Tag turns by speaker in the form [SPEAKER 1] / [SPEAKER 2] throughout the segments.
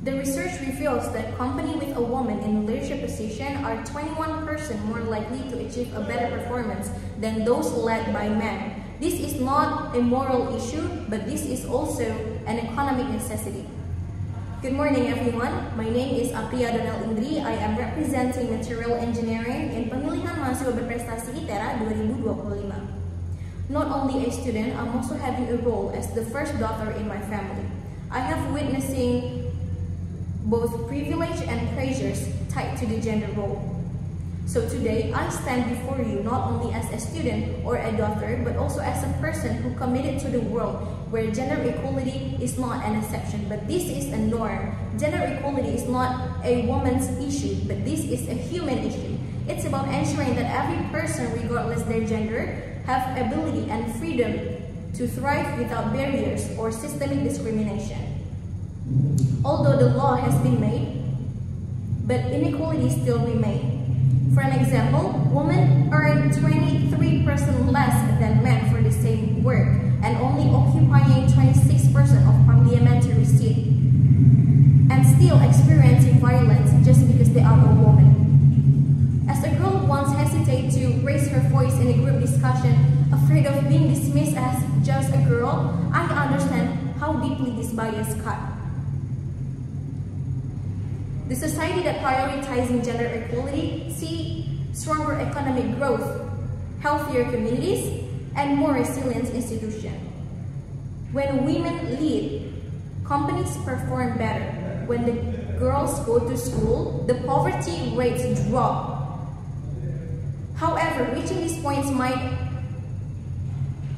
[SPEAKER 1] The research reveals that companies with a woman in a leadership position are 21% more likely to achieve a better performance than those led by men. This is not a moral issue, but this is also an economic necessity. Good morning, everyone. My name is Apria Donel Indri. I am representing Material Engineering in Pemilihan Mahasiswa Berprestasi ITERA 2025. Not only a student, I'm also having a role as the first daughter in my family. I have witnessing both privilege and pressures tied to the gender role. So today, I stand before you not only as a student or a daughter, but also as a person who committed to the world where gender equality is not an exception, but this is a norm. Gender equality is not a woman's issue, but this is a human issue. It's about ensuring that every person, regardless their gender, have ability and freedom to thrive without barriers or systemic discrimination. Although the law has been made, but inequalities still remain. For an example, women earn 23% less than men for the same work and only occupying 26% of parliamentary seats and still experiencing violence just because they are a woman. As a girl once hesitated to raise her voice in a group discussion, afraid of being dismissed as just a girl, I understand how deeply this bias cut. The society that prioritizing gender equality see stronger economic growth, healthier communities, and more resilient institutions. When women lead, companies perform better. When the girls go to school, the poverty rates drop. However, reaching these points might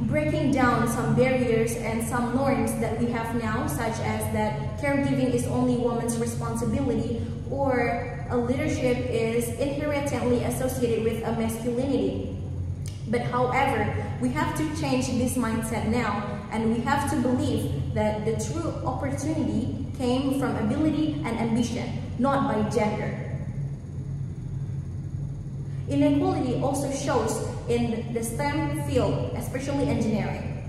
[SPEAKER 1] breaking down some barriers and some norms that we have now, such as that caregiving is only woman's responsibility or a leadership is inherently associated with a masculinity. But however, we have to change this mindset now, and we have to believe that the true opportunity came from ability and ambition, not by gender. Inequality also shows in the STEM field, especially engineering.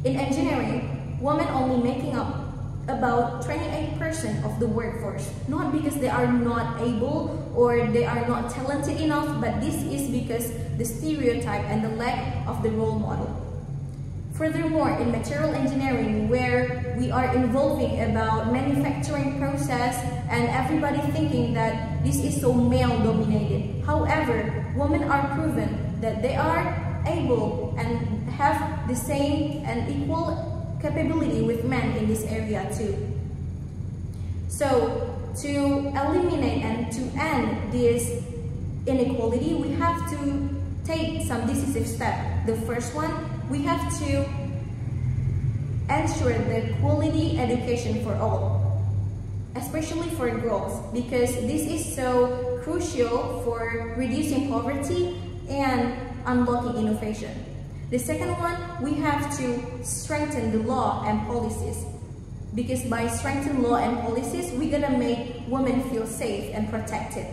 [SPEAKER 1] In engineering, women only making up about 28% of the workforce, not because they are not able or they are not talented enough, but this is because the stereotype and the lack of the role model. Furthermore, in material engineering, where we are involving about manufacturing process and everybody thinking that this is so male-dominated. However, women are proven that they are able and have the same and equal capability with men in this area too. So, to eliminate and to end this inequality, we have to take some decisive steps. The first one, we have to ensure the quality education for all, especially for girls, because this is so crucial for reducing poverty and unlocking innovation. The second one, we have to strengthen the law and policies, because by strengthening law and policies, we're gonna make women feel safe and protected.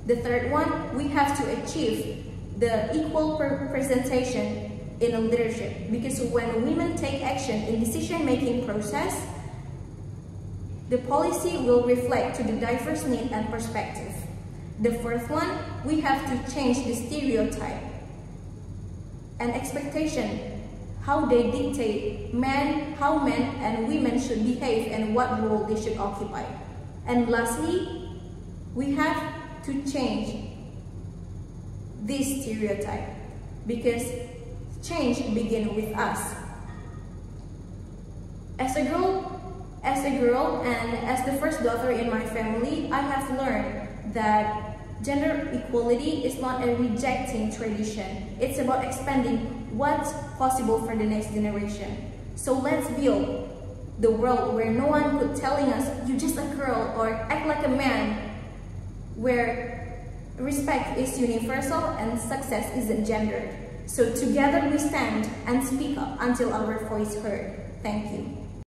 [SPEAKER 1] The third one, we have to achieve the equal representation in a leadership, because when women take action in decision-making process, the policy will reflect to the diverse need and perspective. The fourth one, we have to change the stereotype and expectation, how they dictate how men and women should behave and what role they should occupy. And lastly, we have to change this stereotype, because change begins with us. As a girl and as the first daughter in my family, I have learned that gender equality is not a rejecting tradition. It's about expanding what's possible for the next generation. So let's build the world where no one could telling us, you're just a girl or act like a man, where respect is universal and success isn't gendered. So together we stand and speak up until our voice heard. Thank you.